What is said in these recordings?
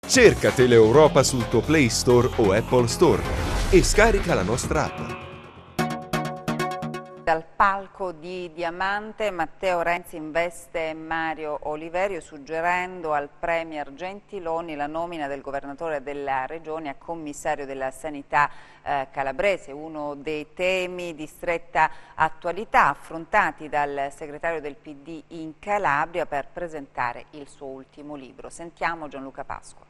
Cerca Teleeuropa sul tuo Play Store o Apple Store e scarica la nostra app. Dal palco di Diamante Matteo Renzi investe Mario Oliverio suggerendo al Premier Gentiloni la nomina del governatore della regione a commissario della sanità calabrese, uno dei temi di stretta attualità affrontati dal segretario del PD in Calabria per presentare il suo ultimo libro. Sentiamo Gianluca Pasqua.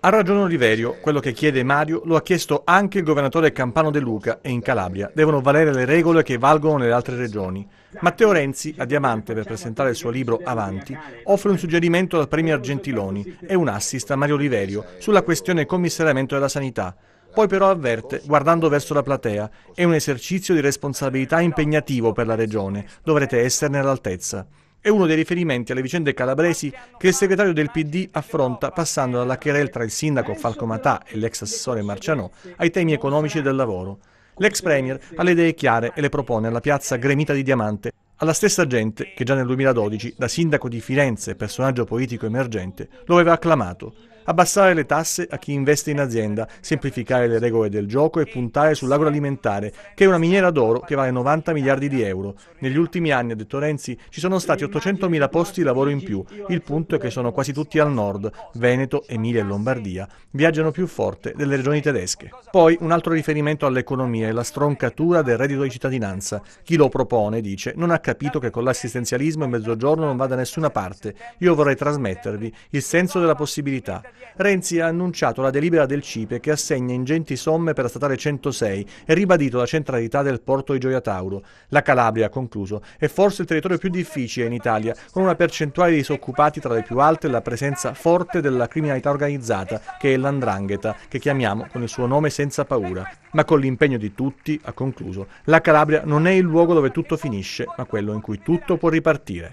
Ha ragione Oliverio, quello che chiede Mario lo ha chiesto anche il governatore Campano De Luca e in Calabria devono valere le regole che valgono nelle altre regioni. Matteo Renzi, a Diamante per presentare il suo libro Avanti, offre un suggerimento al Premier Gentiloni e un assist a Mario Oliverio sulla questione commissariamento della sanità. Poi però avverte, guardando verso la platea, è un esercizio di responsabilità impegnativo per la regione, dovrete esserne all'altezza. È uno dei riferimenti alle vicende calabresi che il segretario del PD affronta passando dalla querela tra il sindaco Falco Matà e l'ex assessore Marcianò ai temi economici e del lavoro. L'ex premier ha le idee chiare e le propone alla piazza gremita di Diamante, alla stessa gente che già nel 2012, da sindaco di Firenze e personaggio politico emergente, lo aveva acclamato. Abbassare le tasse a chi investe in azienda, semplificare le regole del gioco e puntare sull'agroalimentare, che è una miniera d'oro che vale 90 miliardi di euro. Negli ultimi anni, ha detto Renzi, ci sono stati 800.000 posti di lavoro in più. Il punto è che sono quasi tutti al nord. Veneto, Emilia e Lombardia viaggiano più forte delle regioni tedesche. Poi un altro riferimento all'economia è la stroncatura del reddito di cittadinanza. Chi lo propone, dice, non ha capito che con l'assistenzialismo il mezzogiorno non va da nessuna parte. Io vorrei trasmettervi il senso della possibilità. Renzi ha annunciato la delibera del CIPE che assegna ingenti somme per la statale 106 e ribadito la centralità del porto di Gioia Tauro. La Calabria, ha concluso, è forse il territorio più difficile in Italia, con una percentuale di disoccupati tra le più alte e la presenza forte della criminalità organizzata, che è l''ndrangheta, che chiamiamo con il suo nome senza paura. Ma con l'impegno di tutti, ha concluso, la Calabria non è il luogo dove tutto finisce, ma quello in cui tutto può ripartire.